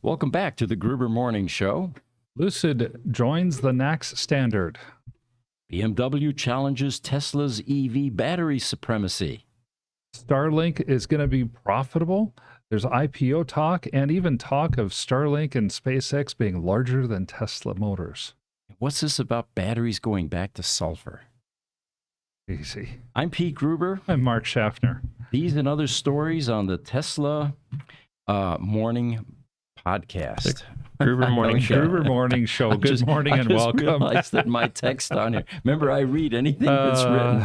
Welcome back to the Gruber Morning Show. Lucid joins the NACS standard. BMW challenges Tesla's EV battery supremacy. Starlink is going to be profitable. There's IPO talk and even talk of Starlink and SpaceX being larger than Tesla Motors. What's this about batteries going back to sulfur? Easy. I'm Pete Gruber. I'm Mark Schaffner. These and other stories on the Tesla Morning Podcast. Gruber Morning Show. Gruber Morning Show. Good morning and welcome. I just realized that my text on here. Remember, I read anything that's written.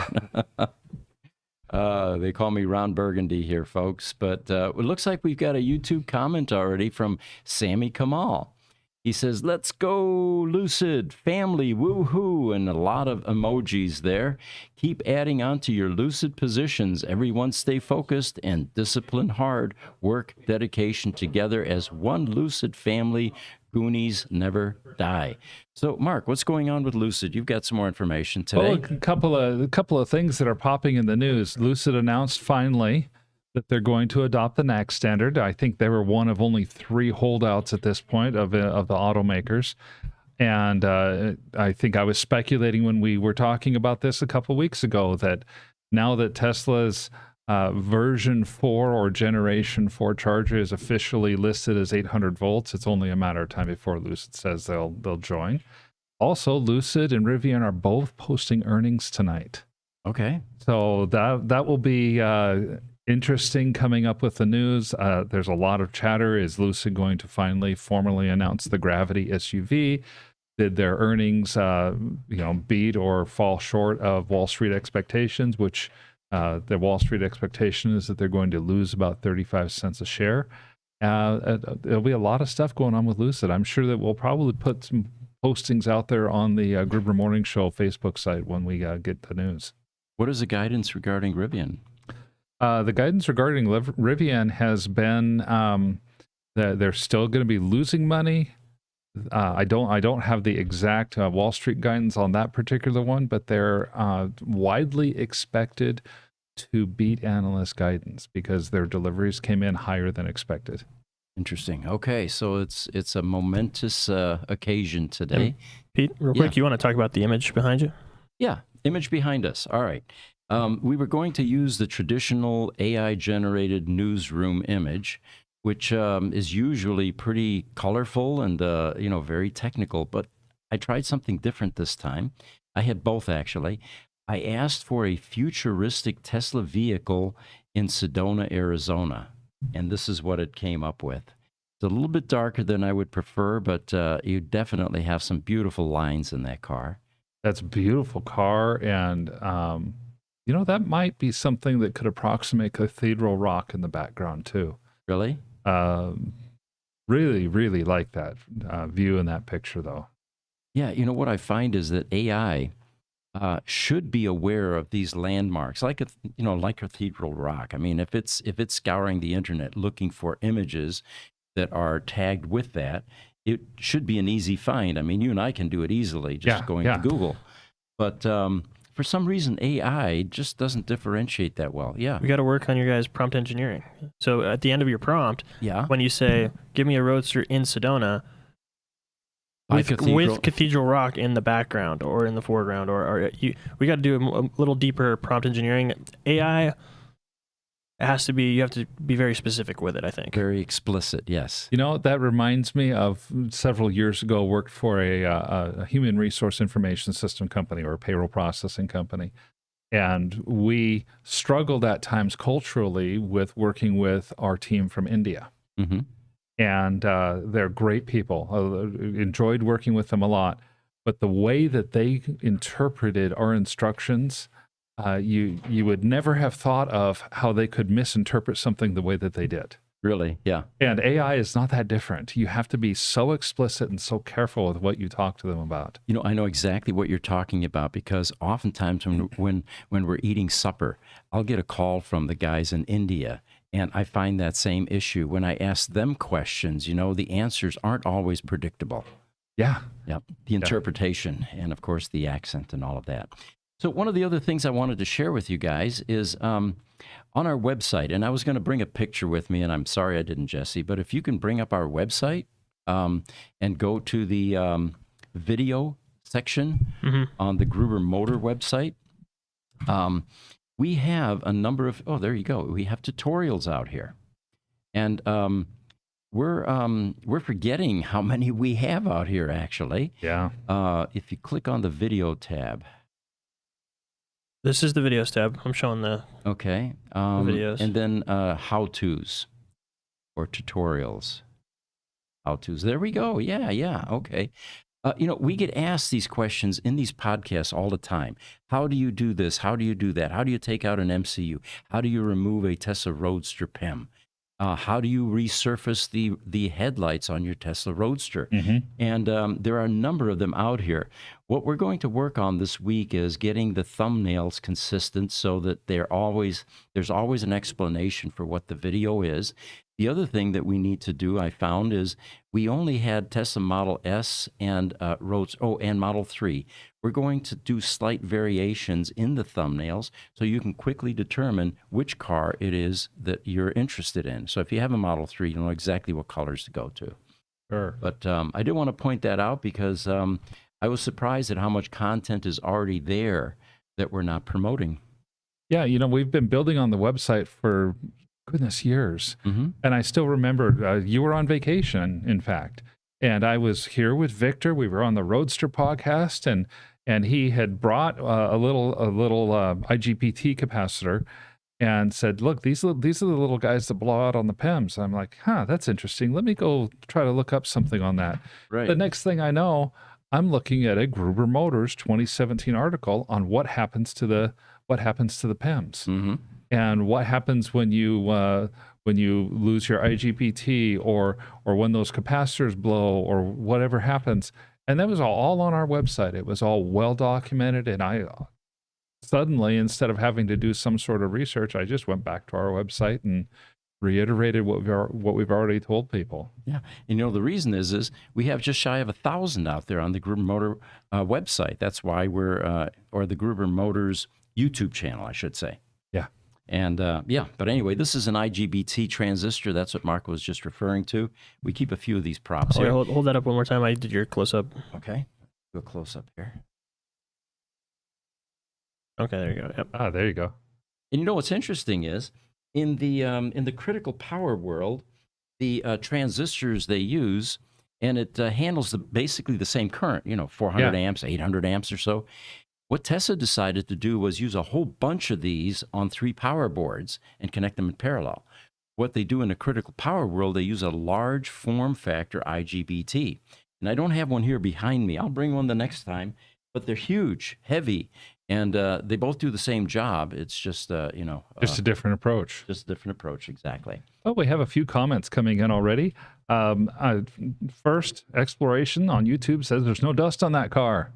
They call me Ron Burgundy here, folks. But it looks like we've got a YouTube comment already from Sammy Kamal. He says, "Let's go, Lucid, family, woo-hoo," and a lot of emojis there. Keep adding on to your Lucid positions. Everyone stay focused and discipline hard. Work, dedication together as one Lucid family. Goonies never die. So, Mark, what's going on with Lucid? You've got some more information today. Well, a couple of things that are popping in the news. Lucid announced finally that they're going to adopt the NACS standard. I think they were one of only 3 holdouts at this point of the automakers. And I think I was speculating when we were talking about this a couple weeks ago that now that Tesla's version 4 or generation 4 charger is officially listed as 800 volts, it's only a matter of time before Lucid says they'll join. Also, Lucid and Rivian are both posting earnings tonight. Okay. So that will be interesting coming up with the news. There's a lot of chatter. Is Lucid going to finally formally announce the Gravity SUV? Did their earnings beat or fall short of Wall Street expectations, which the Wall Street expectation is that they're going to lose about 35 cents a share. There'll be a lot of stuff going on with Lucid. I'm sure that we'll probably put some postings out there on the Gruber Morning Show Facebook site when we get the news. What is the guidance regarding Rivian? The guidance regarding Rivian has been that they're still going to be losing money. I don't have the exact Wall Street guidance on that particular one, but they're widely expected to beat analyst guidance because their deliveries came in higher than expected. Interesting. Okay, so it's a momentous occasion today. Pete, real quick, you want to talk about the image behind you? Yeah, image behind us. All right. We were going to use the traditional AI-generated newsroom image, which is usually pretty colorful and very technical. But I tried something different this time. I had both, actually. I asked for a futuristic Tesla vehicle in Sedona, Arizona, and this is what it came up with. It's a little bit darker than I would prefer, but you definitely have some beautiful lines in that car. That's a beautiful car, and that might be something that could approximate Cathedral Rock in the background too. Really? Really, really like that view in that picture, though. Yeah, what I find is that AI should be aware of these landmarks, like Cathedral Rock. I mean, if it's scouring the internet looking for images that are tagged with that, it should be an easy find. I mean, you and I can do it easily just going to Google, but for some reason, AI just doesn't differentiate that well. Yeah. We got to work on your guys' prompt engineering. So at the end of your prompt, when you say, give me a roadster in Sedona with Cathedral Rock in the background or in the foreground, we got to do a little deeper prompt engineering. AI you have to be very specific with it, I think. Very explicit, yes. That reminds me of several years ago, worked for a human resource information system company or a payroll processing company. And we struggled at times culturally with working with our team from India. Mm-hmm. And they're great people. Enjoyed working with them a lot. But the way that they interpreted our instructions, you would never have thought of how they could misinterpret something the way that they did. Really? Yeah. And AI is not that different. You have to be so explicit and so careful with what you talk to them about. I know exactly what you're talking about because oftentimes when we're eating supper, I'll get a call from the guys in India, and I find that same issue. When I ask them questions, the answers aren't always predictable. Yeah. Yep. The interpretation and, of course, the accent and all of that. So one of the other things I wanted to share with you guys is on our website, and I was going to bring a picture with me, and I'm sorry I didn't, Jesse, but if you can bring up our website and go to the video section on the Gruber Motor website, we have a number of, oh, there you go. We have tutorials out here. And we're forgetting how many we have out here, actually. Yeah. If you click on the video tab. This is the videos tab. I'm showing the Okay. videos. And then how-tos or tutorials. How-tos. There we go. Yeah. Okay. We get asked these questions in these podcasts all the time. How do you do this? How do you do that? How do you take out an MCU? How do you remove a Tesla Roadster PEM? How do you resurface the headlights on your Tesla Roadster? And there are a number of them out here. What we're going to work on this week is getting the thumbnails consistent so that there's always an explanation for what the video is. The other thing that we need to do, I found, is we only had Tesla Model S and and Model 3. We're going to do slight variations in the thumbnails so you can quickly determine which car it is that you're interested in. So if you have a Model 3, you know exactly what colors to go to. Sure. But I did want to point that out because I was surprised at how much content is already there that we're not promoting. Yeah, we've been building on the website for, goodness, years. And I still remember you were on vacation, in fact. And I was here with Victor. We were on the Roadster podcast, and he had brought a little IGBT capacitor and said, look, these are the little guys that blow out on the PEMs. I'm like, that's interesting. Let me go try to look up something on that. Right. The next thing I know, I'm looking at a Gruber Motors 2017 article on what happens to the PEMs and what happens when you lose your IGBT or when those capacitors blow or whatever happens. And that was all on our website. It was all well documented. And I suddenly, instead of having to do some sort of research, I just went back to our website and reiterated what we've already told people. Yeah, and the reason is we have just shy of 1,000 out there on the Gruber Motor website. That's why we're or the Gruber Motors YouTube channel, I should say. Yeah. And but anyway, this is an IGBT transistor. That's what Mark was just referring to. We keep a few of these props here. Hold that up one more time. I did your close up. Okay, do a close up here. Okay, there you go. Yep. There you go. And what's interesting is in the critical power world, the transistors they use, and it handles basically the same current. 400 amps, 800 amps or so. What Tesla decided to do was use a whole bunch of these on 3 power boards and connect them in parallel. What they do in the critical power world, they use a large form factor IGBT. And I don't have one here behind me. I'll bring one the next time. But they're huge, heavy, and they both do the same job. It's just, just a different approach. Just a different approach, exactly. Oh, we have a few comments coming in already. First, Exploration on YouTube says there's no dust on that car.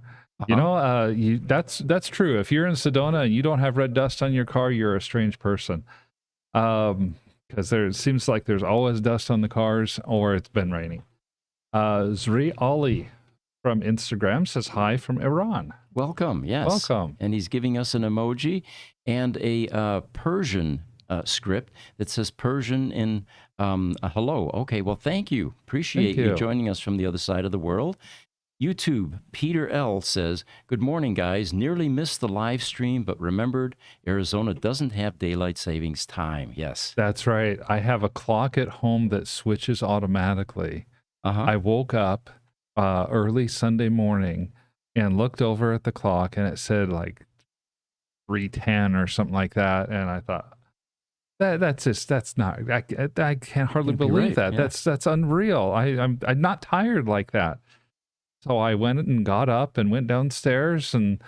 That's true. If you're in Sedona and you don't have red dust on your car, you're a strange person. Because it seems like there's always dust on the cars, or it's been raining. Zri Ali from Instagram says hi from Iran. Welcome, yes. Welcome. And he's giving us an emoji and a Persian script that says Persian in hello. Okay, well, thank you. Appreciate you joining us from the other side of the world. YouTube, Peter L. says, good morning, guys. Nearly missed the live stream, but remembered Arizona doesn't have daylight savings time. Yes. That's right. I have a clock at home that switches automatically. I woke up early Sunday morning and looked over at the clock, and it said like 3:10 or something like that. And I thought, that's not, I can't hardly believe that. Yeah. That's unreal. I'm not tired like that. So I went and got up and went downstairs, and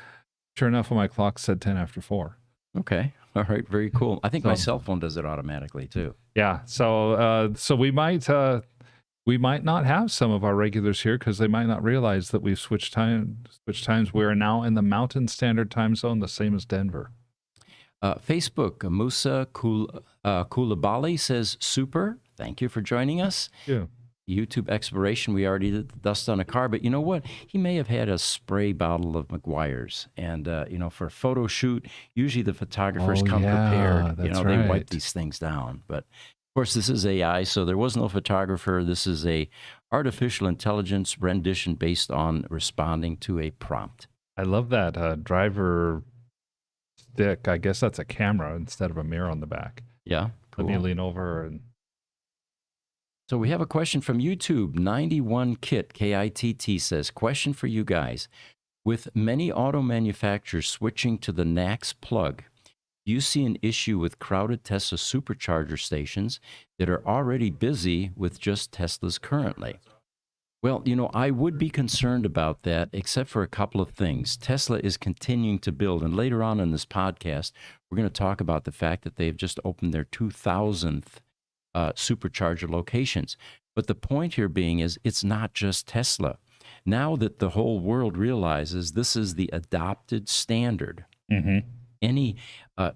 sure enough, my clock said 10 after 4. Okay. All right. Very cool. I think my cell phone does it automatically too. Yeah. So we might not have some of our regulars here because they might not realize that we've switched times. We are now in the Mountain Standard Time Zone, the same as Denver. Facebook, Musa Kulabali says, super. Thank you for joining us. Yeah. YouTube exploration, we already did the dust on a car, but you know what? He may have had a spray bottle of McGuire's. And, for a photo shoot, usually the photographers come prepared. That's They wipe right. these things down. But of course, this is AI, so there was no photographer. This is a artificial intelligence rendition based on responding to a prompt. I love that driver stick. I guess that's a camera instead of a mirror on the back. Yeah, Let me cool. lean over and So we have a question from YouTube. 91Kit, K-I-T-T says, question for you guys. With many auto manufacturers switching to the NACS plug, do you see an issue with crowded Tesla supercharger stations that are already busy with just Teslas currently? Well, I would be concerned about that, except for a couple of things. Tesla is continuing to build, and later on in this podcast, we're going to talk about the fact that they've just opened their 2,000th supercharger locations. But the point here being is it's not just Tesla. Now that the whole world realizes this is the adopted standard, any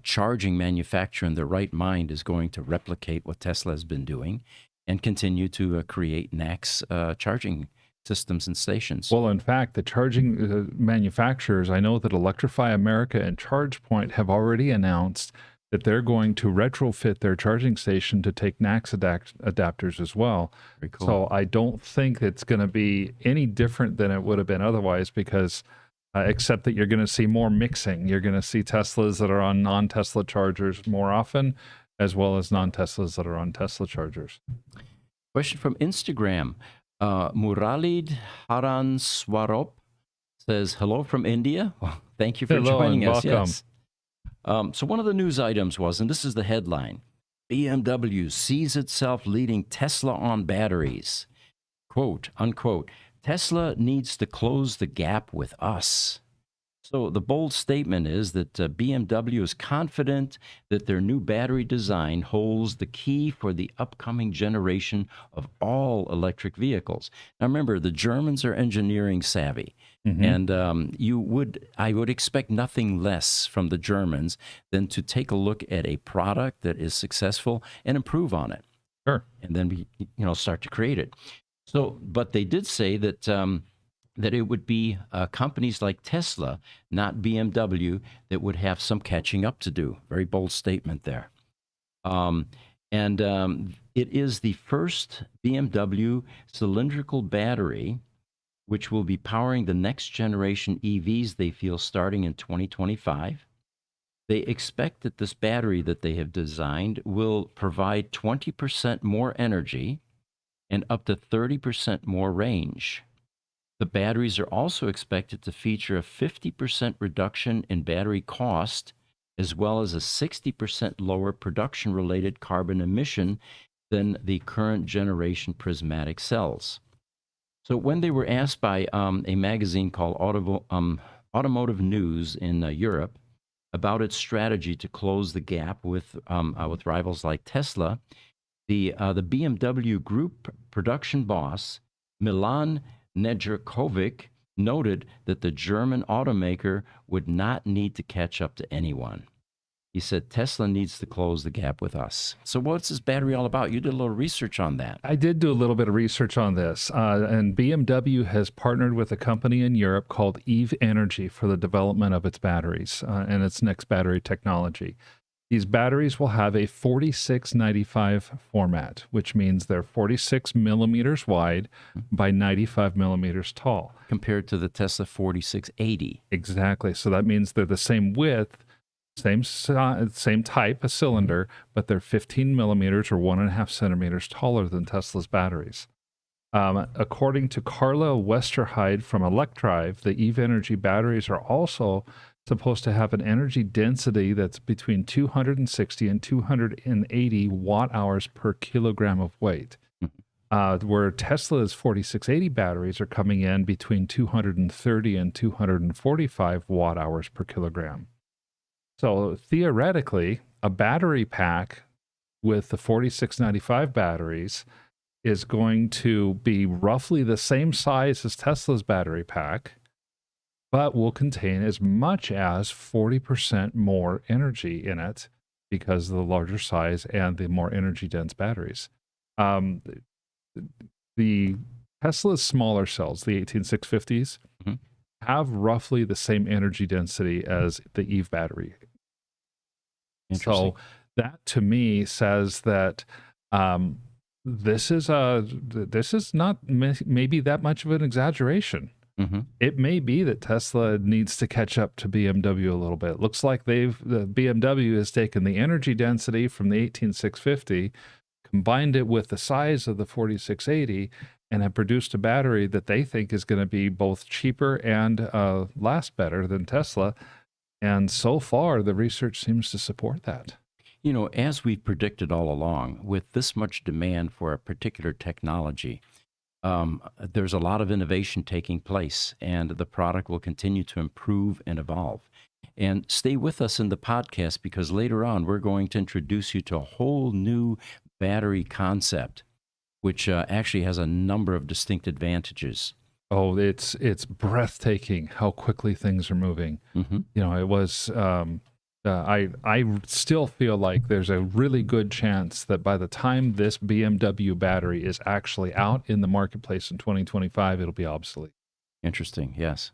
charging manufacturer in their right mind is going to replicate what Tesla has been doing and continue to create NACS charging systems and stations. well, in fact, the charging manufacturers, I know that Electrify America and ChargePoint have already announced that they're going to retrofit their charging station to take NACS adapters as well. Very cool. So I don't think it's going to be any different than it would have been otherwise, because except that you're going to see more mixing. You're going to see Teslas that are on non-Tesla chargers more often, as well as non-Teslas that are on Tesla chargers. Question from Instagram. Muralid Haran Swarop says, hello from India. Well, thank you for Hello joining and us. welcome. Yes. So one of the news items was, and this is the headline, BMW sees itself leading Tesla on batteries. Quote, unquote, Tesla needs to close the gap with us. So the bold statement is that BMW is confident that their new battery design holds the key for the upcoming generation of all electric vehicles. Now remember, the Germans are engineering savvy. And I would expect nothing less from the Germans than to take a look at a product that is successful and improve on it. Sure. And then start to create it. So, but they did say that that it would be companies like Tesla, not BMW, that would have some catching up to do. Very bold statement there. It is the first BMW cylindrical battery which will be powering the next generation EVs, they feel, starting in 2025. They expect that this battery that they have designed will provide 20% more energy and up to 30% more range. The batteries are also expected to feature a 50% reduction in battery cost, as well as a 60% lower production-related carbon emission than the current generation prismatic cells. So when they were asked by a magazine called Automotive News in Europe about its strategy to close the gap with rivals like Tesla, the BMW Group production boss, Milan Nedjerkovic, noted that the German automaker would not need to catch up to anyone. He said Tesla needs to close the gap with us. So what's this battery all about? You did a little research on that. I did do a little bit of research on this, and BMW has partnered with a company in Europe called Eve Energy for the development of its batteries and its next battery technology. These batteries will have a 4695 format, which means they're 46 millimeters wide by 95 millimeters tall. Compared to the Tesla 4680. Exactly. So that means they're the same width, same type, a cylinder, but they're 15 millimeters or 1.5 centimeters taller than Tesla's batteries. According to Carla Westerheide from Electrive, the Eve Energy batteries are also supposed to have an energy density that's between 260 and 280 watt hours per kilogram of weight, where Tesla's 4680 batteries are coming in between 230 and 245 watt hours per kilogram. So theoretically, a battery pack with the 4695 batteries is going to be roughly the same size as Tesla's battery pack, but will contain as much as 40% more energy in it because of the larger size and the more energy dense batteries. the Tesla's smaller cells, the 18650s, Mhm. have roughly the same energy density as the Eve battery. Interesting. So that to me says that this is not maybe that much of an exaggeration. Mm-hmm. It may be that Tesla needs to catch up to BMW a little bit. Looks like the BMW has taken the energy density from the 18650, combined it with the size of the 4680, and have produced a battery that they think is going to be both cheaper and last better than Tesla. And so far, the research seems to support that. You know, as we've predicted all along, with this much demand for a particular technology, there's a lot of innovation taking place, and the product will continue to improve and evolve. And stay with us in the podcast, because later on, we're going to introduce you to a whole new battery concept, which actually has a number of distinct advantages. Oh, it's breathtaking how quickly things are moving. Mm-hmm. You know, it was. I still feel like there's a really good chance that by the time this BMW battery is actually out in the marketplace in 2025, it'll be obsolete. Interesting. Yes.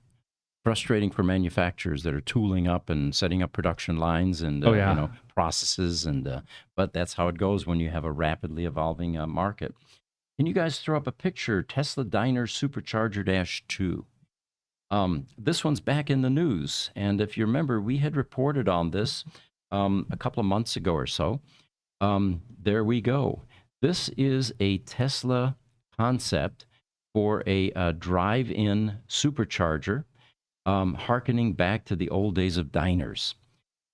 Frustrating for manufacturers that are tooling up and setting up production lines and Oh, yeah. you know, processes, and but that's how it goes when you have a rapidly evolving market. Can you guys throw up a picture? Tesla Diner Supercharger Dash 2. This one's back in the news, and if you remember, we had reported on this a couple of months ago or so. There we go. This is a Tesla concept for a drive-in supercharger, hearkening back to the old days of diners.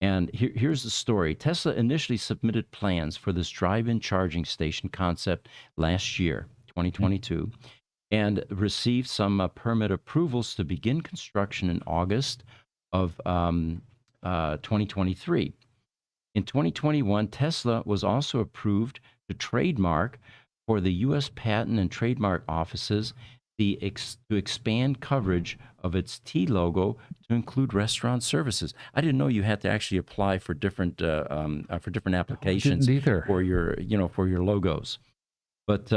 And here's the story. Tesla initially submitted plans for this drive-in charging station concept last year, 2022, and received some permit approvals to begin construction in August of 2023. In 2021, Tesla was also approved to trademark for the U.S. Patent and Trademark Offices to expand coverage of its T logo to include restaurant services. I didn't know you had to actually apply for different applications Didn't either. for your logos. But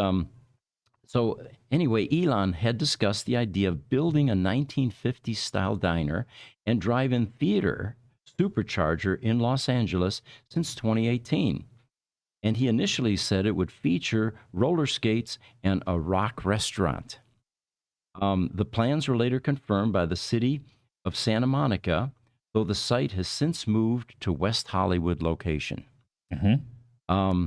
so anyway, Elon had discussed the idea of building a 1950s style diner and drive-in theater supercharger in Los Angeles since 2018. And he initially said it would feature roller skates and a rock restaurant. The plans were later confirmed by the city of Santa Monica, though the site has since moved to West Hollywood location. Mm-hmm.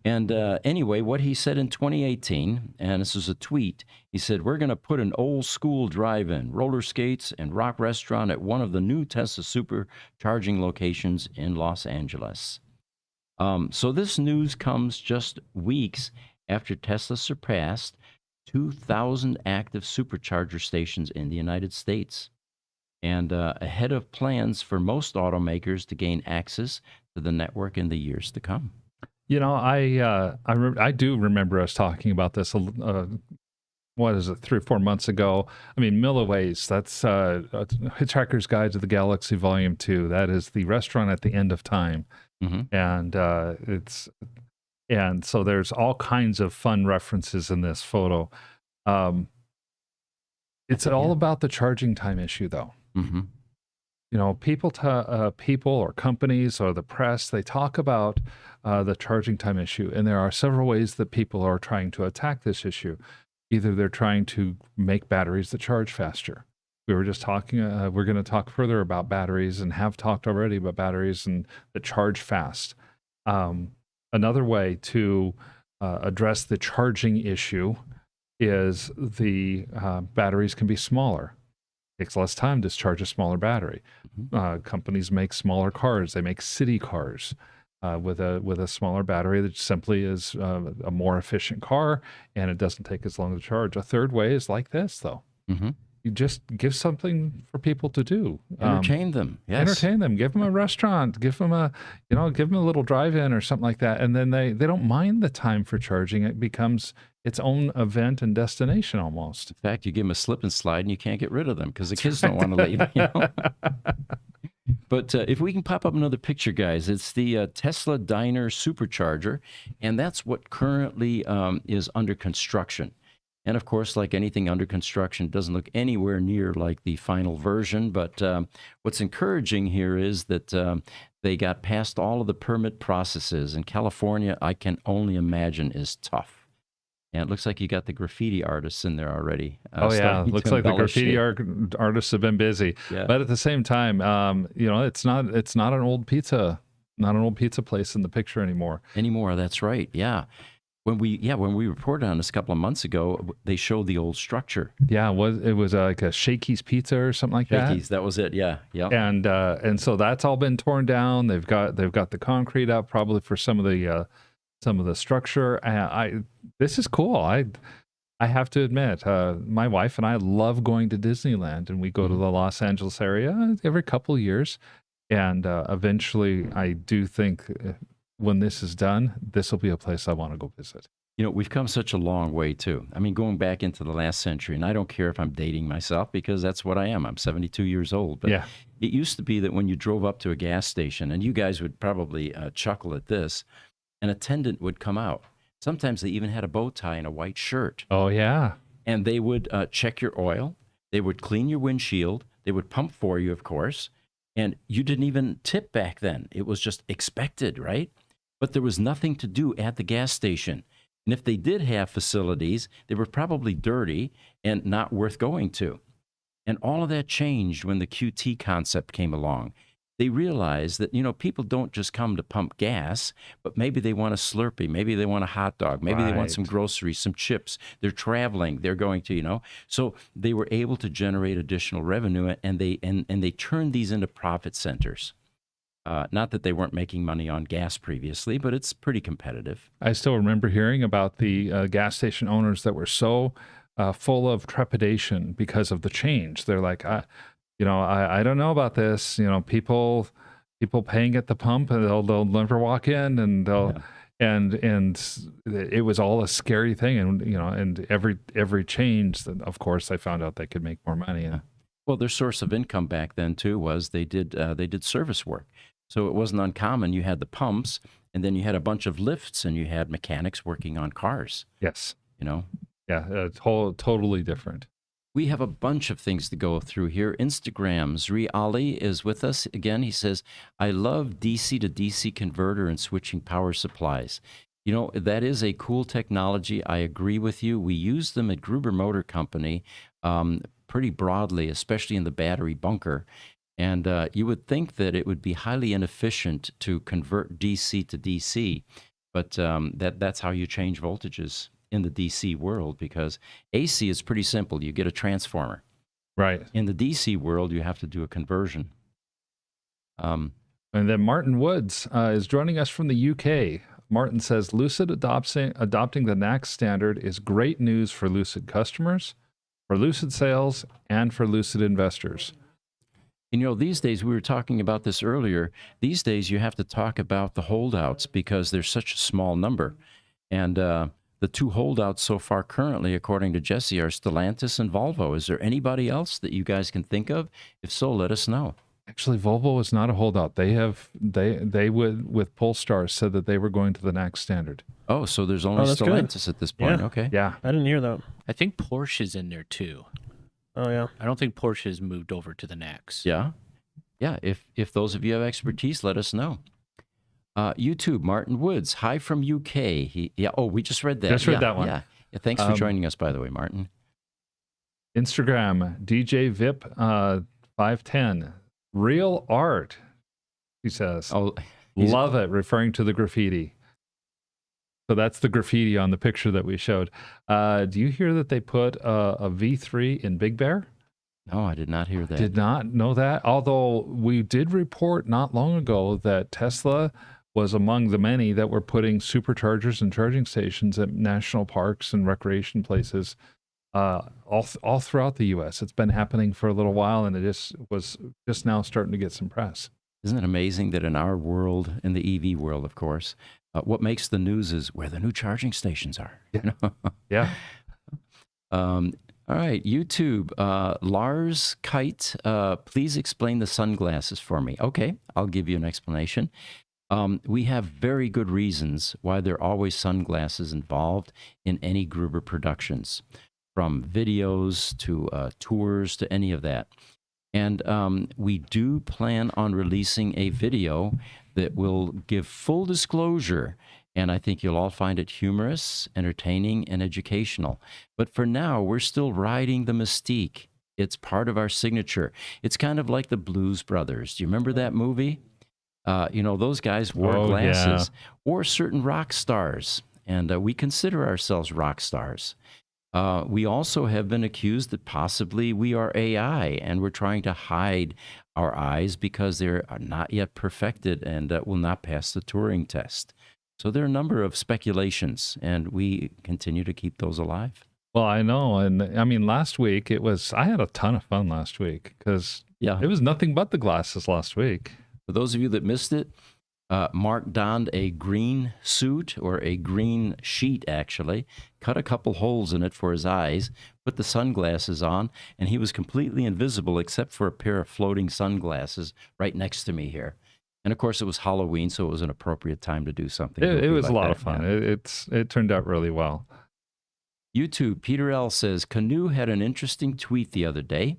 Anyway, what he said in 2018, and this is a tweet, he said, "We're going to put an old school drive-in, roller skates, and rock restaurant at one of the new Tesla supercharging locations in Los Angeles." So this news comes just weeks after Tesla surpassed 2,000 active supercharger stations in the United States, and ahead of plans for most automakers to gain access to the network in the years to come. You know, I do remember us talking about this. What is it, 3 or 4 months ago? I mean, Milliways. That's Hitchhiker's Guide to the Galaxy Volume 2. That is the restaurant at the end of time, Mm-hmm. and so there's all kinds of fun references in this photo. It's all about the charging time issue, though. Mm-hmm. You know, people or companies or the press, they talk about the charging time issue, and there are several ways that people are trying to attack this issue. Either they're trying to make batteries that charge faster. We were just talking, we're going to talk further about batteries and have talked already about batteries and that charge fast. Another way to address the charging issue is the batteries can be smaller. It takes less time to charge a smaller battery. Companies make smaller cars. They make city cars with a smaller battery that simply is a more efficient car, and it doesn't take as long to charge. A third way is like this, though. Mm-hmm. You just give something for people to do. Entertain them. Yes. Entertain them. Give them a restaurant. Give them a little drive-in or something like that. And then they don't mind the time for charging. It becomes its own event and destination almost. In fact, you give them a slip and slide, and you can't get rid of them because the kids don't want to leave. You know? But if we can pop up another picture, guys, it's the Tesla Diner Supercharger, and that's what currently is under construction. And of course, like anything under construction, it doesn't look anywhere near like the final version. But what's encouraging here is that they got past all of the permit processes. In California, I can only imagine is tough. And it looks like you got the graffiti artists in there already. Oh yeah, starting looks to like the embellish graffiti it. artists have been busy. Yeah. But at the same time, it's not an old pizza, not an old pizza place in the picture anymore. Anymore, that's right. Yeah. When we reported on this a couple of months ago, they showed the old structure. Yeah, it was like a Shakey's Pizza or something like Shakey's, that was it. Yeah, yeah. And so that's all been torn down. They've got the concrete up probably for some of the structure. This is cool. I have to admit, my wife and I love going to Disneyland, and we go to the Los Angeles area every couple of years. And eventually, I do think when this is done, this will be a place I want to go visit. You know, we've come such a long way, too. I mean, going back into the last century, and I don't care if I'm dating myself because that's what I am. I'm 72 years old. But yeah. It used to be that when you drove up to a gas station, and you guys would probably chuckle at this, an attendant would come out. Sometimes they even had a bow tie and a white shirt. Oh, yeah. And they would check your oil. They would clean your windshield. They would pump for you, of course. And you didn't even tip back then. It was just expected, right? But there was nothing to do at the gas station. And if they did have facilities, they were probably dirty and not worth going to. And all of that changed when the QT concept came along. They realized that, people don't just come to pump gas, but maybe they want a Slurpee, maybe they want a hot dog, maybe they want some groceries, some chips. They're traveling, they're going to, So they were able to generate additional revenue, and they turned these into profit centers. Not that they weren't making money on gas previously, but it's pretty competitive. I still remember hearing about the gas station owners that were so full of trepidation because of the change. They're like, I don't know about this. People paying at the pump, and they'll never walk in, and and it was all a scary thing. And every change, that of course, I found out they could make more money. Well, their source of income back then too was they did service work. So it wasn't uncommon. You had the pumps, and then you had a bunch of lifts, and you had mechanics working on cars. Yes. Yeah, totally different. We have a bunch of things to go through here. Instagram, Zri Ali is with us again. He says, I love DC to DC converter and switching power supplies. That is a cool technology. I agree with you. We use them at Gruber Motor Company pretty broadly, especially in the battery bunker. And you would think that it would be highly inefficient to convert DC to DC, but that's how you change voltages in the DC world, because AC is pretty simple. You get a transformer. Right. In the DC world, you have to do a conversion. And then Martin Woods is joining us from the UK. Martin says, Lucid adopting the NACS standard is great news for Lucid customers, for Lucid sales, and for Lucid investors. These days, we were talking about this earlier, these days you have to talk about the holdouts because there's such a small number. And the two holdouts so far currently, according to Jesse, are Stellantis and Volvo. Is there anybody else that you guys can think of? If so, let us know. Actually, Volvo is not a holdout. They would, with Polestar, said that they were going to the NACS standard. Oh, so there's only Stellantis at this point. Yeah. Okay. Yeah. I didn't hear that. I think Porsche's in there too. Oh, yeah. I don't think Porsche's moved over to the NACS. Yeah. Yeah. If those of you have expertise, let us know. YouTube, Martin Woods. Hi from UK. We just read that. Just read that one. Yeah. Thanks for joining us, by the way, Martin. Instagram, DJ Vip 510. Real art, he says. Oh, love it, referring to the graffiti. So that's the graffiti on the picture that we showed. Do you hear that they put a V3 in Big Bear? No, I did not hear that. Did not know that. Although we did report not long ago that Tesla was among the many that were putting superchargers and charging stations at national parks and recreation places all throughout the U.S. It's been happening for a little while, and it was just now starting to get some press. Isn't it amazing that in our world, in the EV world, of course, what makes the news is where the new charging stations are. Yeah. All right, YouTube, Lars Kite, please explain the sunglasses for me. Okay, I'll give you an explanation. We have very good reasons why there are always sunglasses involved in any Gruber productions. from videos to tours to any of that. And we do plan on releasing a video that will give full disclosure. And I think you'll all find it humorous, entertaining, and educational. But for now, we're still riding the mystique. It's part of our signature. It's kind of like the Blues Brothers. Do you remember that movie? Those guys wore glasses, or certain rock stars. And we consider ourselves rock stars. We also have been accused that possibly we are AI, and we're trying to hide our eyes because they're not yet perfected and will not pass the Turing test. So there are a number of speculations, and we continue to keep those alive. Well, I know. And I mean, last week I had a ton of fun last week because it was nothing but the glasses last week. For those of you that missed it, Mark donned a green suit, or a green sheet, actually, cut a couple holes in it for his eyes, put the sunglasses on, and he was completely invisible except for a pair of floating sunglasses right next to me here. And of course, it was Halloween, so it was an appropriate time to do something. It was like a lot that. of fun. It turned out really well. YouTube, Peter L. says, Canoe had an interesting tweet the other day.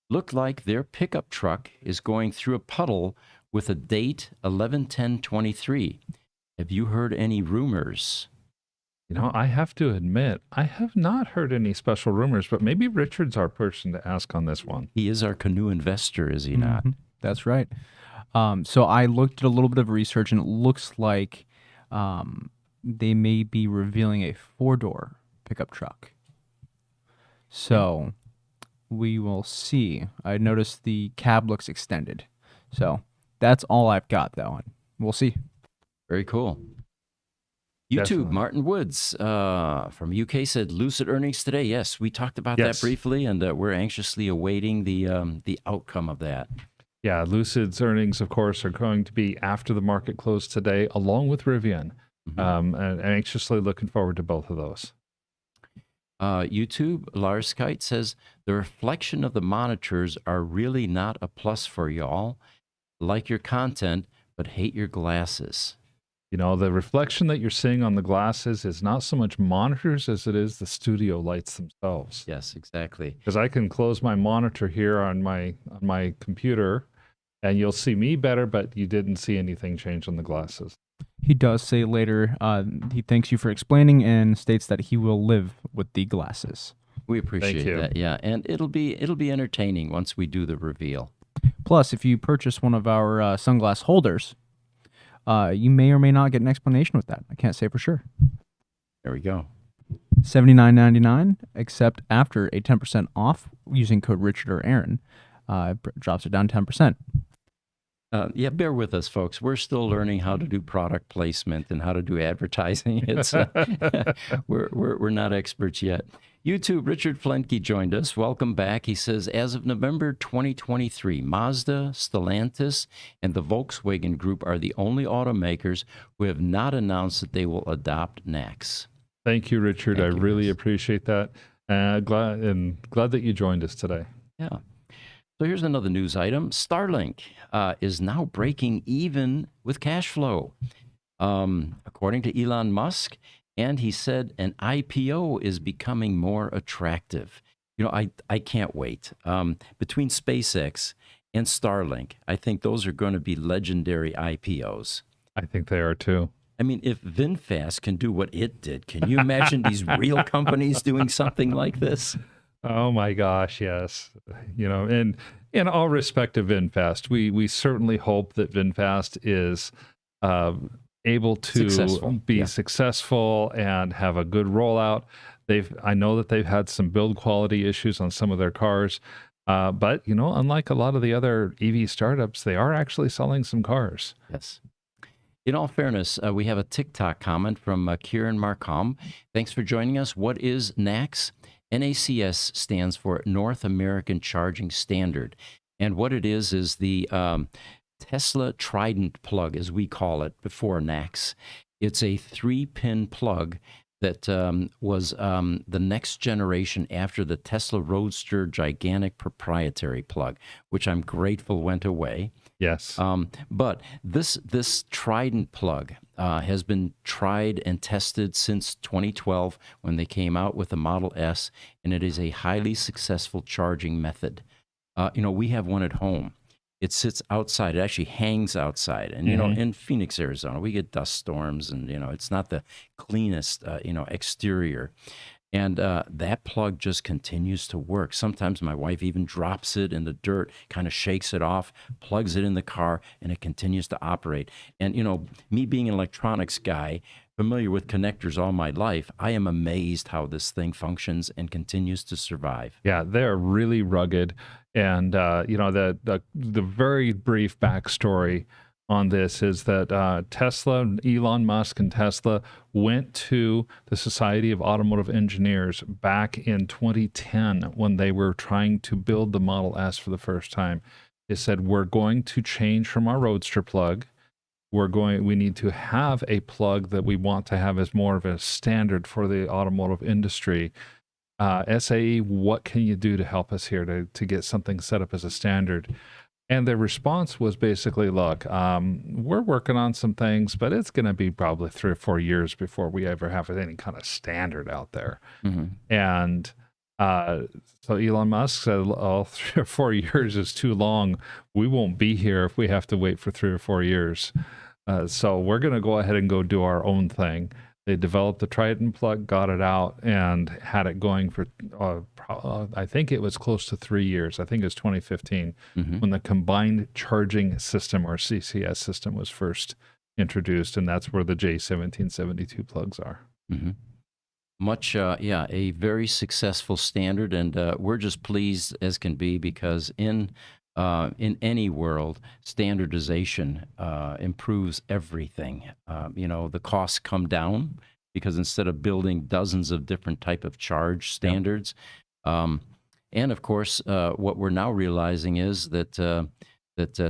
Looked like their pickup truck is going through a puddle with a date 11/10/23. Have you heard any rumors? I have to admit, I have not heard any special rumors, but maybe Richard's our person to ask on this one. He is our canoe investor, is he not? That's right. So I looked at a little bit of research, and it looks like they may be revealing a 4-door pickup truck. So we will see. I noticed the cab looks extended. So that's all I've got, though. And we'll see. Very cool. YouTube, Definitely. Martin Woods from UK said, Lucid earnings today. Yes, we talked about that briefly, and we're anxiously awaiting the outcome of that. Yeah, Lucid's earnings, of course, are going to be after the market close today, along with Rivian. And anxiously looking forward to both of those. YouTube, Lars Kite says, the reflection of the monitors are really not a plus for y'all. Like your content, but hate your glasses. The reflection that you're seeing on the glasses is not so much monitors as it is the studio lights themselves. Yes, exactly. Because I can close my monitor here on my computer, and you'll see me better, but you didn't see anything change on the glasses. He does say later, he thanks you for explaining and states that he will live with the glasses. We appreciate that, yeah. And it'll be entertaining once we do the reveal. Plus, if you purchase one of our sunglass holders, you may or may not get an explanation with that. I can't say for sure. There we go. $79.99, except after a 10% off using code Richard or Aaron, drops it down 10%. Yeah, bear with us, folks. We're still learning how to do product placement and how to do advertising. It's we're not experts yet. YouTube, Richard Flenke joined us. Welcome back. He says, as of November 2023, Mazda, Stellantis, and the Volkswagen Group are the only automakers who have not announced that they will adopt NACS. Thank you, Richard. I really appreciate that. Glad that you joined us today. Yeah. So here's another news item. Starlink is now breaking even with cash flow, according to Elon Musk. And he said an IPO is becoming more attractive. I can't wait. Between SpaceX and Starlink, I think those are going to be legendary IPOs. I think they are too. I mean, if VinFast can do what it did, can you imagine these real companies doing something like this? Oh my gosh, yes. And in all respect to VinFast, we certainly hope that VinFast is able to be successful and have a good rollout. I know that they've had some build quality issues on some of their cars, but unlike a lot of the other EV startups, they are actually selling some cars. Yes. In all fairness, we have a TikTok comment from Kieran Markham. Thanks for joining us. What is NACS? NACS stands for North American Charging Standard. And what it is the Tesla Trident plug, as we call it, before NACS. It's a 3-pin plug that was the next generation after the Tesla Roadster gigantic proprietary plug, which I'm grateful went away. Yes. But this Trident plug has been tried and tested since 2012 when they came out with the Model S, and it is a highly successful charging method. We have one at home. It sits outside. It actually hangs outside. And, in Phoenix, Arizona, we get dust storms and, it's not the cleanest, exterior. And that plug just continues to work. Sometimes my wife even drops it in the dirt, kind of shakes it off, plugs it in the car, and it continues to operate. And, me being an electronics guy, familiar with connectors all my life, I am amazed how this thing functions and continues to survive. Yeah, they're really rugged. And, the very brief backstory on this is that Tesla, Elon Musk and Tesla went to the Society of Automotive Engineers back in 2010 when they were trying to build the Model S for the first time. They said, we're going to change from our Roadster plug. We need to have a plug that we want to have as more of a standard for the automotive industry. SAE, what can you do to help us here to get something set up as a standard? And their response was basically, look, we're working on some things, but it's going to be probably 3 or 4 years before we ever have any kind of standard out there. And so Elon Musk said, 3 or 4 years is too long. We won't be here if we have to wait for 3 or 4 years. So we're going to go ahead and go do our own thing. They developed the Triton plug, got it out, and had it going for, I think it was close to 3 years. I think it was 2015 when the combined charging system, or CCS system, was first introduced, and that's where the J1772 plugs are. Much, a very successful standard, and we're just pleased as can be because in any world, standardization improves everything. The costs come down because instead of building dozens of different type of charge standards, and of course, what we're now realizing is that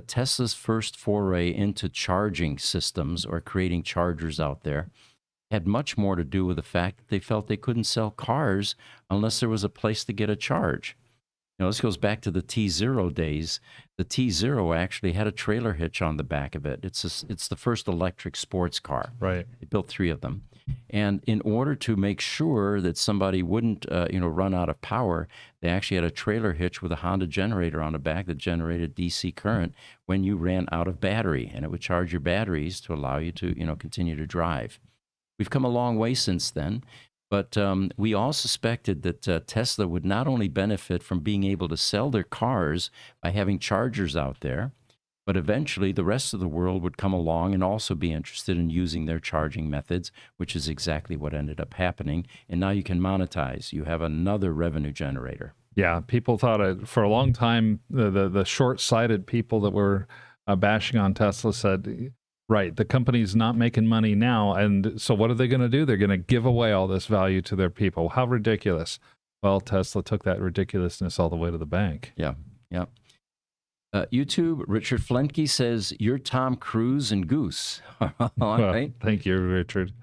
Tesla's first foray into charging systems or creating chargers out there had much more to do with the fact that they felt they couldn't sell cars unless there was a place to get a charge. This goes back to the T0 days. The T0 actually had a trailer hitch on the back of it. It's the first electric sports car. Right. They built 3 of them. And in order to make sure that somebody wouldn't, run out of power, they actually had a trailer hitch with a Honda generator on the back that generated DC current when you ran out of battery. And it would charge your batteries to allow you to, continue to drive. We've come a long way since then. But we all suspected that Tesla would not only benefit from being able to sell their cars by having chargers out there, but eventually the rest of the world would come along and also be interested in using their charging methods, which is exactly what ended up happening. And now you can monetize. You have another revenue generator. Yeah, people thought for a long time, the short-sighted people that were bashing on Tesla said, right, the company's not making money now, and so what are they going to do? They're going to give away all this value to their people. How ridiculous. Well, Tesla took that ridiculousness all the way to the bank. Yeah. YouTube, Richard Flenke says, you're Tom Cruise and Goose. All right. Thank you, Richard.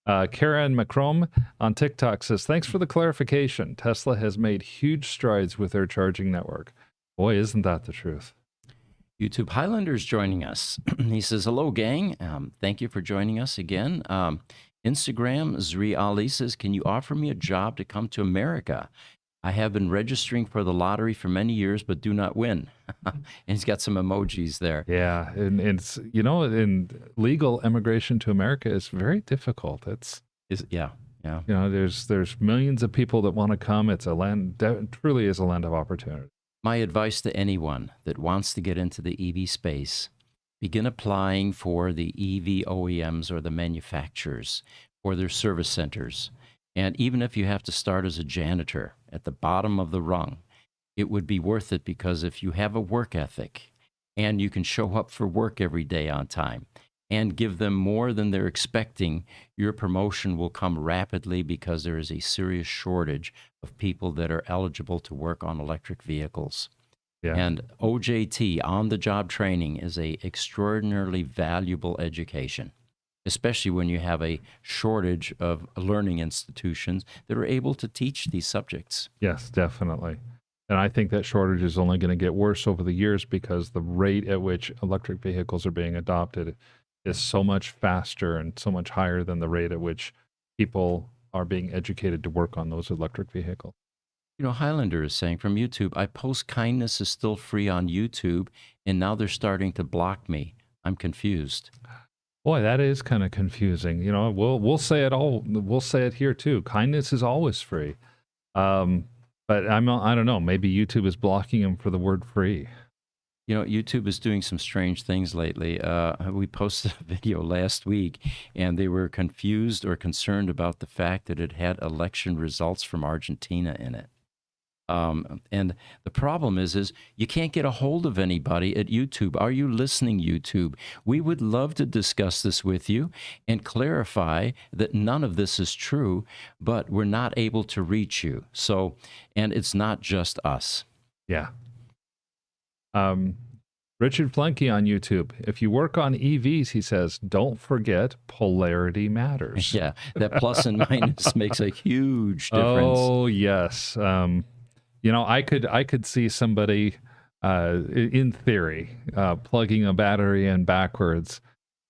Karen McCrome on TikTok says, thanks for the clarification. Tesla has made huge strides with their charging network. Boy, isn't that the truth. YouTube Highlander's joining us. He says, hello, gang. Thank you for joining us again. Instagram, Zri Ali says, can you offer me a job to come to America? I have been registering for the lottery for many years, but do not win. And he's got some emojis there. Yeah, and it's, in legal immigration to America is very difficult. Yeah. There's millions of people that want to come. It's a land, truly is a land of opportunity. My advice to anyone that wants to get into the EV space, begin applying for the EV OEMs or the manufacturers or their service centers. And even if you have to start as a janitor at the bottom of the rung, it would be worth it because if you have a work ethic and you can show up for work every day on time and give them more than they're expecting, your promotion will come rapidly because there is a serious shortage of people that are eligible to work on electric vehicles. Yeah. And OJT, on-the-job training, is a extraordinarily valuable education, especially when you have a shortage of learning institutions that are able to teach these subjects. Yes, definitely. And I think that shortage is only going to get worse over the years because the rate at which electric vehicles are being adopted is so much faster and so much higher than the rate at which people are being educated to work on those electric vehicles. You know, Highlander is saying from YouTube, I post kindness is still free on YouTube, and now they're starting to block me. I'm confused. Boy, that is kind of confusing. You know, we'll say it all. We'll say it here too. Kindness is always free. But I don't know. Maybe YouTube is blocking them for the word free. You know, YouTube is doing some strange things lately. We posted a video last week, and they were confused or concerned about the fact that it had election results from Argentina in it. And the problem is you can't get a hold of anybody at YouTube. Are you listening, YouTube? We would love to discuss this with you and clarify that none of this is true, but we're not able to reach you. So, and it's not just us. Yeah. Richard Flenke on YouTube. If you work on EVs, he says, don't forget polarity matters. Yeah, that plus and minus makes a huge difference. Oh, yes. You know, I could see somebody, in theory, plugging a battery in backwards,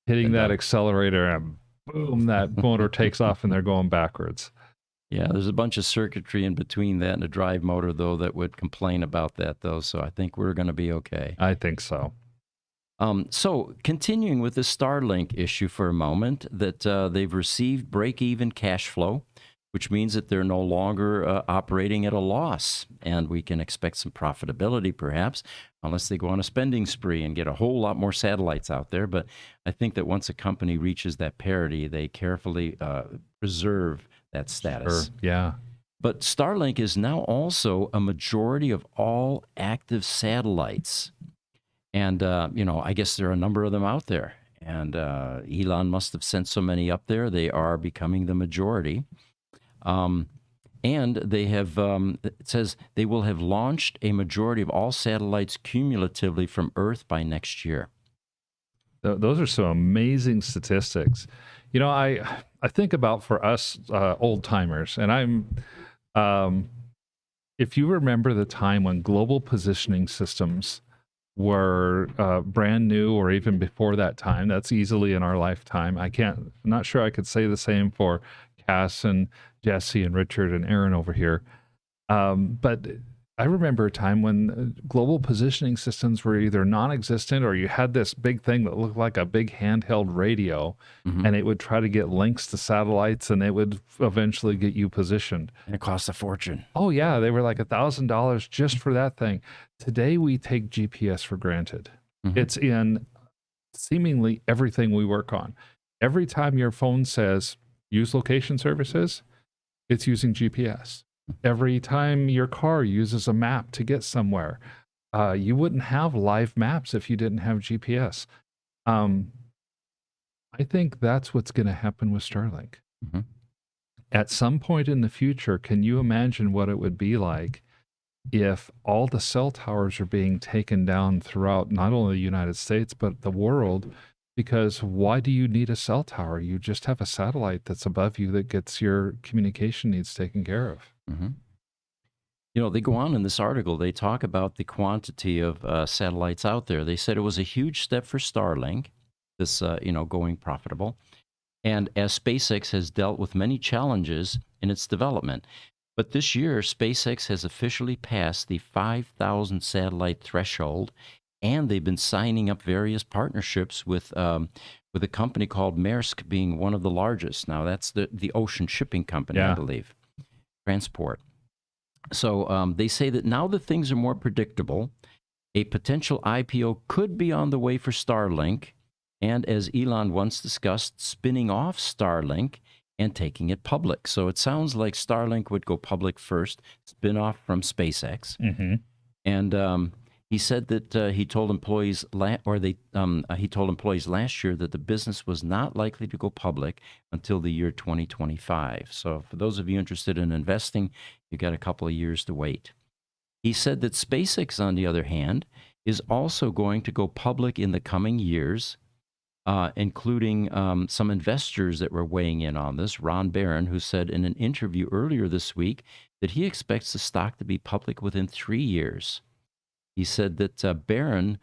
hitting that accelerator, and boom, that motor takes off, and they're going backwards. Yeah, there's a bunch of circuitry in between that and a drive motor, though, that would complain about that, though. So I think we're going to be okay. I think so. So continuing with the Starlink issue for a moment, that they've received break-even cash flow, which means that they're no longer operating at a loss. And we can expect some profitability, perhaps, unless they go on a spending spree and get a whole lot more satellites out there. But I think that once a company reaches that parity, they carefully preserve that status. Sure. Yeah. But Starlink is now also a majority of all active satellites. And, you know, I guess there are a number of them out there. And Elon must have sent so many up there. They are becoming the majority. And they have, it says they will have launched a majority of all satellites cumulatively from Earth by next year. Those are some amazing statistics. You know, I think about for us old timers, and if you remember the time when global positioning systems were brand new, or even before that time, that's easily in our lifetime. I'm not sure I could say the same for Cass and Jesse and Richard and Aaron over here. But I remember a time when global positioning systems were either non-existent, or you had this big thing that looked like a big handheld radio, and it would try to get links to satellites, and it would eventually get you positioned. And it costs a fortune. Oh yeah, they were like $1,000 just for that thing. Today we take GPS for granted. It's in seemingly everything we work on. Every time your phone says use location services, it's using GPS. Every time your car uses a map to get somewhere, you wouldn't have live maps if you didn't have GPS. I think that's what's going to happen with Starlink. At some point in the future, can you imagine what it would be like if all the cell towers are being taken down throughout not only the United States, but the world? Because why do you need a cell tower? You just have a satellite that's above you that gets your communication needs taken care of. You know, they go on in this article, they talk about the quantity of satellites out there. They said it was a huge step for Starlink, this, you know, going profitable. And as SpaceX has dealt with many challenges in its development. But this year, SpaceX has officially passed the 5,000 satellite threshold, and they've been signing up various partnerships with a company called Maersk being one of the largest. Now, that's the ocean shipping company, I believe, transport. So they say that now that things are more predictable, a potential IPO could be on the way for Starlink, and as Elon once discussed, spinning off Starlink and taking it public. So it sounds like Starlink would go public first, spin off from SpaceX. And he said that he told employees he told employees last year that the business was not likely to go public until the year 2025. So for those of you interested in investing, you got a couple of years to wait. He said that SpaceX, on the other hand, is also going to go public in the coming years, including some investors that were weighing in on this. Ron Barron, who said in an interview earlier this week that he expects the stock to be public within 3 years. He said that Barron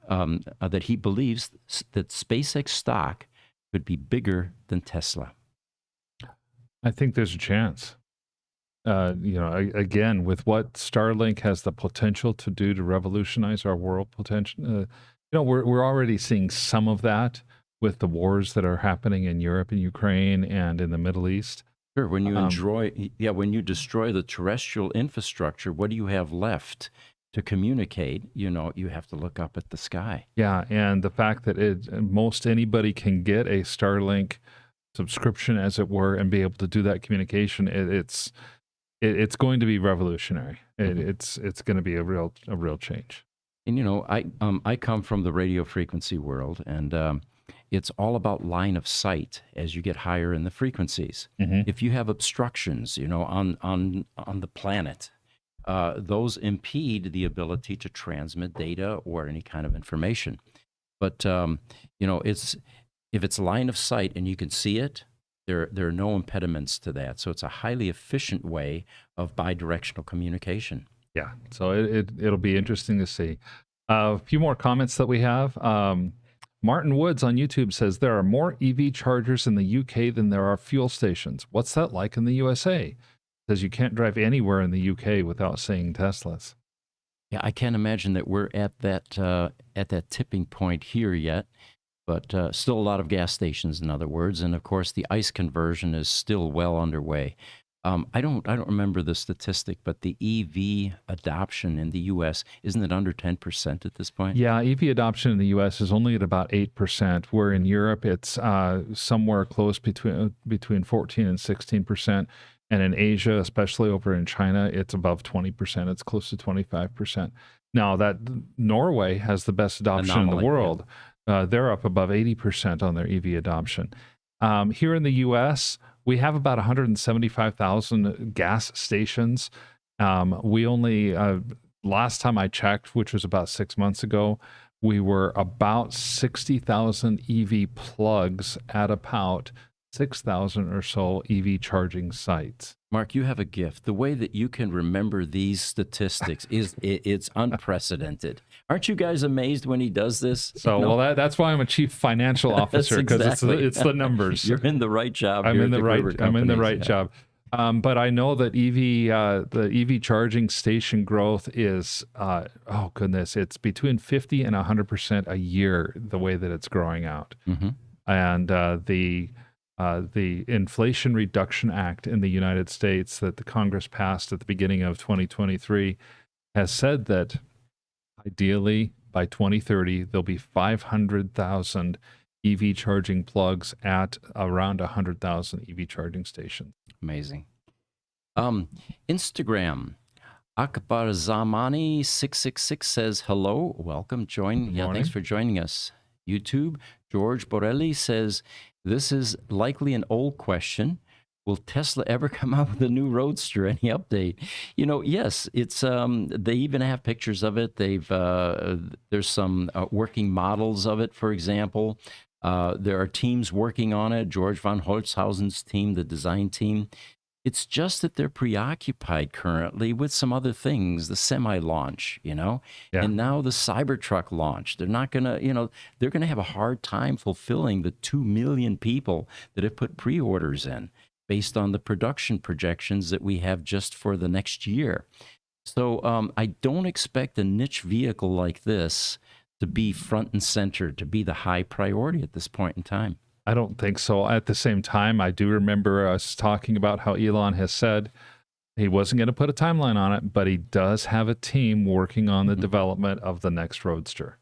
that he believes that SpaceX stock could be bigger than Tesla. I think there's a chance. Again, with what Starlink has the potential to do to revolutionize our world, we're already seeing some of that with the wars that are happening in Europe and Ukraine and in the Middle East. Sure. When you destroy the terrestrial infrastructure, what do you have left to communicate? You have to look up at the sky. Yeah, and the fact that most anybody can get a Starlink subscription, as it were, and be able to do that communication, it's going to be revolutionary. It's going to be a real change. And I come from the radio frequency world, and it's all about line of sight as you get higher in the frequencies. If you have obstructions, on the planet, those impede the ability to transmit data or any kind of information. But if it's line of sight and you can see it, there are no impediments to that. So it's a highly efficient way of bidirectional communication. Yeah, so it'll be interesting to see. A few more comments that we have. Martin Woods on YouTube says there are more EV chargers in the UK than there are fuel stations. What's that like in the USA? Says you can't drive anywhere in the UK without seeing Teslas. Yeah, I can't imagine that we're at that tipping point here yet, but still a lot of gas stations, in other words, and of course the ICE conversion is still well underway. I don't remember the statistic, but the EV adoption in the U.S., isn't it under 10% at this point? Yeah, EV adoption in the U.S. is only at about 8%, where in Europe it's somewhere close between 14 and 16%. And in Asia, especially over in China, it's above 20%. It's close to 25%. Now, that Norway has the best adoption in the world. Yeah. They're up above 80% on their EV adoption. Here in the U.S., we have about 175,000 gas stations. We only, last time I checked, which was about 6 months ago, we were about 60,000 EV plugs at about 6,000 or so EV charging sites. Mark, you have a gift. The way that you can remember these statistics it's unprecedented. Aren't you guys amazed when he does this? So, that's why I'm a chief financial officer, because it's the numbers. You're in the right job. I'm in the right job. But I know that the EV charging station growth is, oh goodness, it's between 50 and 100% a year, the way that it's growing out. And the Inflation Reduction Act in the United States that the Congress passed at the beginning of 2023 has said that ideally by 2030, there'll be 500,000 EV charging plugs at around 100,000 EV charging stations. Amazing. Instagram. Akbar Zamani 666 says, hello, welcome, join. Yeah, thanks for joining us. YouTube, George Borelli says, this is likely an old question. Will Tesla ever come out with a new Roadster? Any update? Yes, it's they even have pictures of it. There's some working models of it, for example. There are teams working on it. George von Holzhausen's team, the design team. It's just that they're preoccupied currently with some other things, the semi-launch, and now the Cybertruck launch. They're not going to, they're going to have a hard time fulfilling the 2 million people that have put pre-orders in based on the production projections that we have just for the next year. So I don't expect a niche vehicle like this to be front and center, to be the high priority at this point in time. I don't think so. At the same time, I do remember us talking about how Elon has said he wasn't going to put a timeline on it, but he does have a team working on the development of the next Roadster.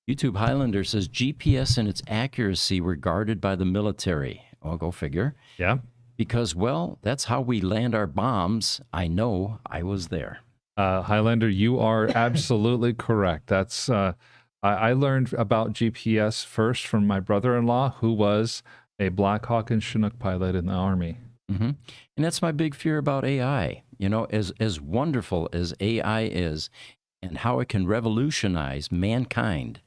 YouTube Highlander says GPS and its accuracy were guarded by the military. Oh, go figure. Yeah. Because, that's how we land our bombs. I know, I was there. Highlander, you are absolutely correct. That's... I learned about GPS first from my brother-in-law, who was a Black Hawk and Chinook pilot in the Army. And that's my big fear about AI. As wonderful as AI is and how it can revolutionize mankind,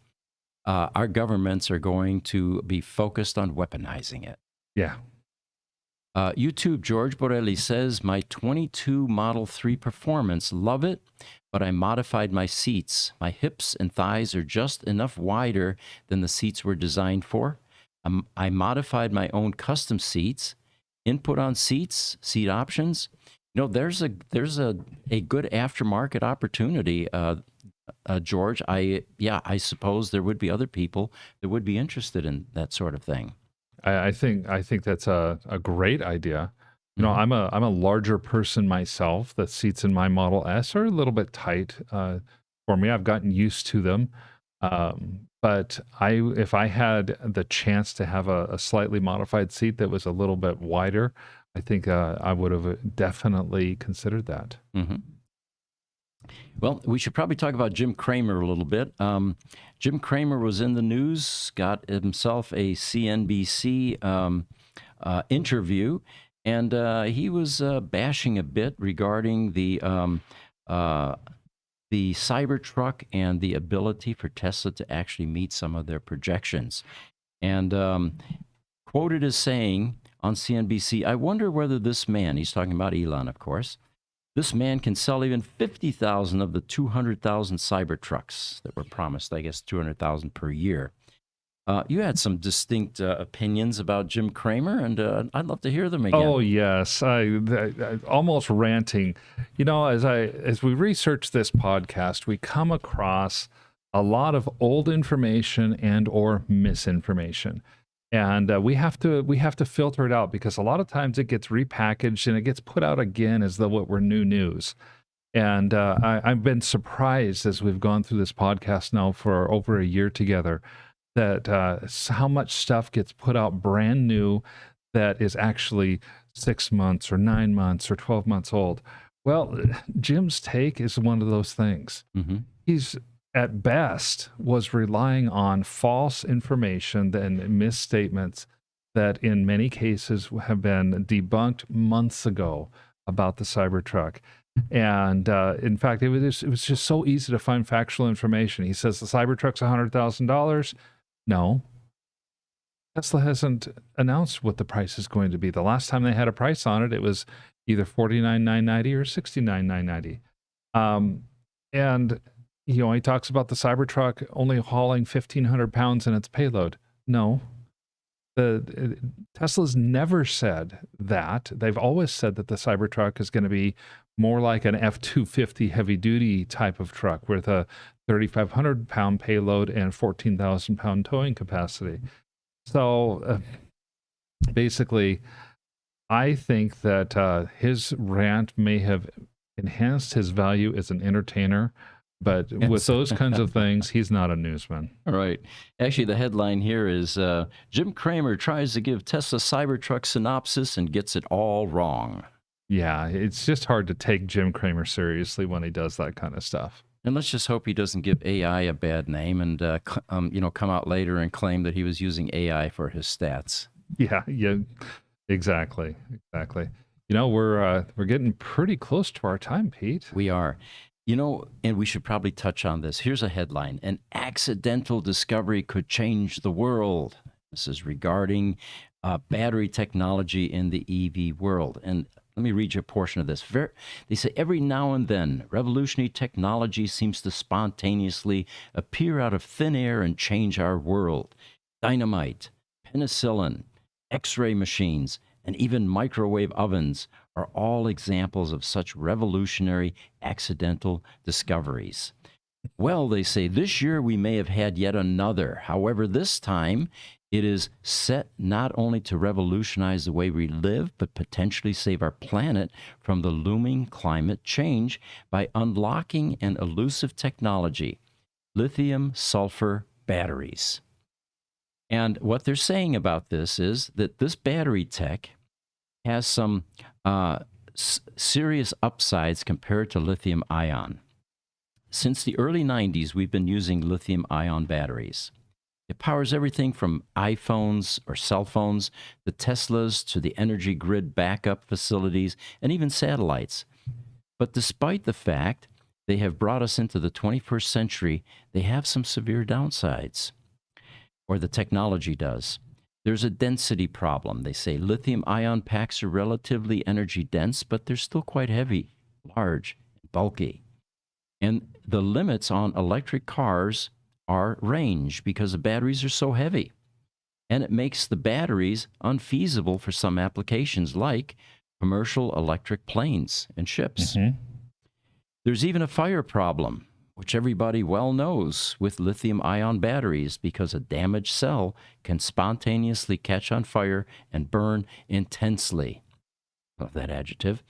our governments are going to be focused on weaponizing it. Yeah. YouTube, George Borelli says, my 22 Model 3 Performance, love it, but I modified my seats. My hips and thighs are just enough wider than the seats were designed for. I modified my own custom seats, input on seats, seat options. You know, there's a good aftermarket opportunity, George. I suppose there would be other people that would be interested in that sort of thing. I think that's a great idea. You know, I'm a larger person myself. The seats in my Model S are a little bit tight for me. I've gotten used to them. But if I had the chance to have a slightly modified seat that was a little bit wider, I think I would have definitely considered that. Mm-hmm. Well, we should probably talk about Jim Cramer a little bit. Jim Cramer was in the news, got himself a CNBC interview, and he was bashing a bit regarding the Cybertruck and the ability for Tesla to actually meet some of their projections. And quoted as saying on CNBC, "I wonder whether this man," he's talking about Elon, of course, "this man can sell even 50,000 of the 200,000 Cybertrucks that were promised, I guess 200,000 per year." You had some distinct opinions about Jim Cramer, and I'd love to hear them again. Oh yes, I almost ranting. You know, as we research this podcast, we come across a lot of old information and or misinformation, and we have to filter it out, because a lot of times it gets repackaged and it gets put out again as though it were new news. And I've been surprised as we've gone through this podcast now for over a year together, that how much stuff gets put out brand new that is actually 6 months or 9 months or 12 months old. Well, Jim's take is one of those things. Mm-hmm. He's at best was relying on false information and misstatements that in many cases have been debunked months ago about the Cybertruck. And in fact, it was just so easy to find factual information. He says the Cybertruck's $100,000. No, Tesla hasn't announced what the price is going to be. The last time they had a price on it, it was either $49,990 or $69,990. And you know, he talks about the Cybertruck only hauling 1,500 pounds in its payload. No, Tesla's never said that. They've always said that the Cybertruck is going to be more like an F-250 heavy-duty type of truck with a 3,500 pound payload and 14,000 pound towing capacity. So basically, I think that his rant may have enhanced his value as an entertainer, but with those kinds of things, he's not a newsman. All right. Actually, the headline here is Jim Cramer tries to give Tesla Cybertruck synopsis and gets it all wrong. Yeah, it's just hard to take Jim Cramer seriously when he does that kind of stuff. And let's just hope he doesn't give AI a bad name and come out later and claim that he was using AI for his stats. Yeah, exactly. You know, we're getting pretty close to our time, Pete. We are. You know, and we should probably touch on this. Here's a headline: "An accidental discovery could change the world." This is regarding battery technology in the EV world. And let me read you a portion of this. They say, "Every now and then, revolutionary technology seems to spontaneously appear out of thin air and change our world. Dynamite, penicillin, X-ray machines, and even microwave ovens are all examples of such revolutionary accidental discoveries. Well," they say, "this year we may have had yet another. However, this time it is set not only to revolutionize the way we live, but potentially save our planet from the looming climate change by unlocking an elusive technology, lithium-sulfur batteries." And what they're saying about this is that this battery tech has some serious upsides compared to lithium ion. Since the early 90s, we've been using lithium ion batteries. It powers everything from iPhones or cell phones, the Teslas, to the energy grid backup facilities, and even satellites. But despite the fact they have brought us into the 21st century, they have some severe downsides, or the technology does. There's a density problem. They say lithium-ion packs are relatively energy dense, but they're still quite heavy, large, and bulky. And the limits on electric cars are range because the batteries are so heavy. And it makes the batteries unfeasible for some applications like commercial electric planes and ships. There's even a fire problem, which everybody well knows with lithium-ion batteries, because a damaged cell can spontaneously catch on fire and burn intensely. Love that adjective.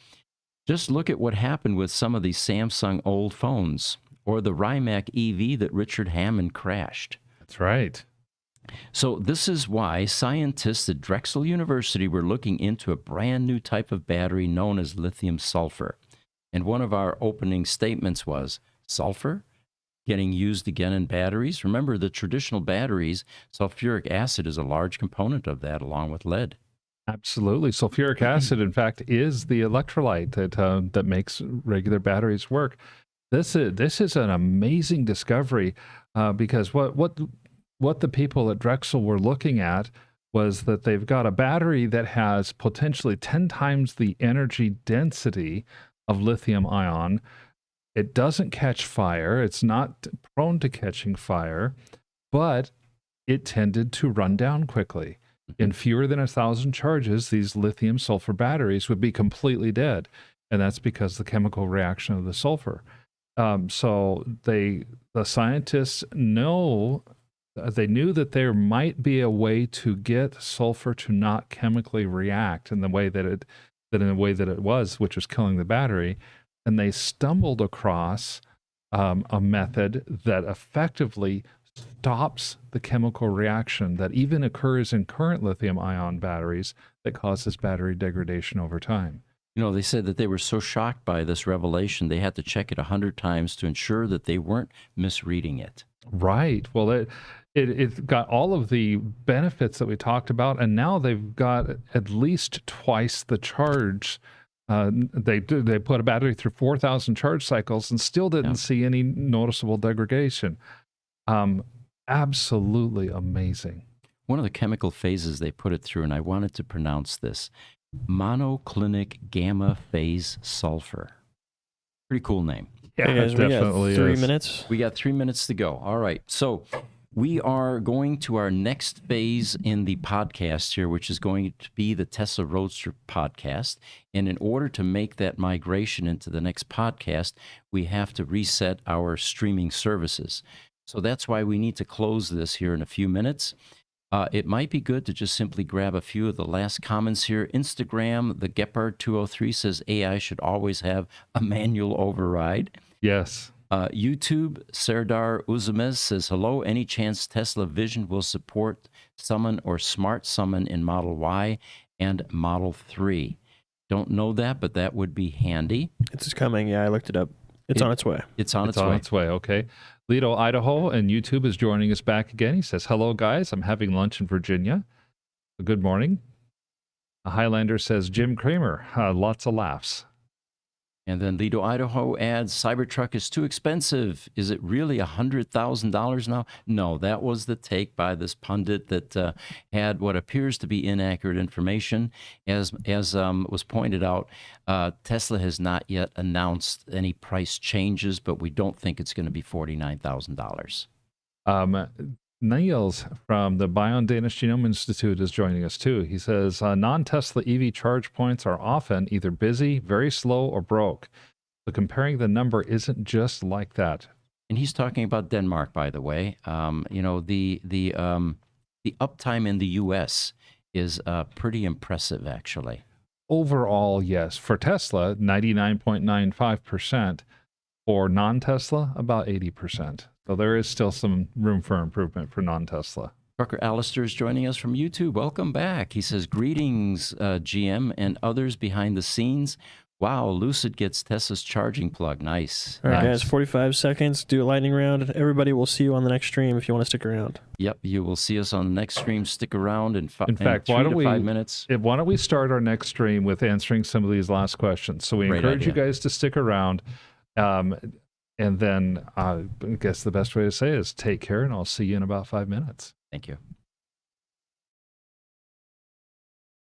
Just look at what happened with some of these Samsung old phones or the Rimac EV that Richard Hammond crashed. That's right. So this is why scientists at Drexel University were looking into a brand new type of battery known as lithium sulfur. And one of our opening statements was, sulfur getting used again in batteries? Remember, the traditional batteries, sulfuric acid is a large component of that, along with lead. Absolutely. Sulfuric acid, in fact, is the electrolyte that makes regular batteries work. This is an amazing discovery because what the people at Drexel were looking at was that they've got a battery that has potentially 10 times the energy density of lithium ion. It doesn't catch fire. It's not prone to catching fire, but it tended to run down quickly. In fewer than 1,000 charges, these lithium sulfur batteries would be completely dead. And that's because the chemical reaction of the sulfur. So the scientists knew that there might be a way to get sulfur to not chemically react in the way that it was, which was killing the battery. And they stumbled across a method that effectively stops the chemical reaction that even occurs in current lithium-ion batteries that causes battery degradation over time. You know, they said that they were so shocked by this revelation, they had to check it 100 times to ensure that they weren't misreading it. Right. Well, it got all of the benefits that we talked about, and now they've got at least twice the charge. They put a battery through 4,000 charge cycles and still didn't see any noticeable degradation. Absolutely amazing. One of the chemical phases they put it through, and I wanted to pronounce this, monoclinic gamma phase sulfur. Pretty cool name. Yeah, Hey guys, it we definitely got 3 is. minutes. We got 3 minutes to go. All right. So we are going to our next phase in the podcast here, which is going to be the Tesla Roadster podcast. And in order to make that migration into the next podcast, we have to reset our streaming services. So that's why we need to close this here in a few minutes. It might be good to just simply grab a few of the last comments here. Instagram, the Gepard203 says AI should always have a manual override. Yes. YouTube, Serdar Uzamez says, hello, any chance Tesla Vision will support Summon or Smart Summon in Model Y and Model 3? Don't know that, but that would be handy. It's coming. Yeah, I looked it up. It's on its way. It's on It's on its way. Okay. Lido, Idaho, and YouTube is joining us back again. He says, hello, guys. I'm having lunch in Virginia. Good morning. A Highlander says, Jim Cramer, lots of laughs. And then Lido, Idaho adds, Cybertruck is too expensive. Is it really $100,000 now? No, that was the take by this pundit that had what appears to be inaccurate information. As was pointed out, Tesla has not yet announced any price changes, but we don't think it's going to be $49,000. Niels from the Bion Danish Genome Institute is joining us too. He says, non-Tesla EV charge points are often either busy, very slow, or broke. So comparing the number isn't just like that. And he's talking about Denmark, by the way. You know, the uptime in the U.S. is pretty impressive, actually. Overall, yes. For Tesla, 99.95%. For non-Tesla, about 80%. So there is still some room for improvement for non-Tesla. Trucker Alistair is joining us from YouTube. Welcome back. He says, greetings, GM and others behind the scenes. Wow, Lucid gets Tesla's charging plug. Nice. All right, Nice. guys, 45 seconds. Do a lightning round. Everybody will see you on the next stream if you want to stick around. Yep, you will see us on the next stream. Stick around in In fact, 3 why to don't 5 minutes. why don't we start our next stream with answering some of these last questions? So we Great encourage you idea. guys to stick around. And then I guess the best way to say it is take care, and I'll see you in about 5 minutes. Thank you.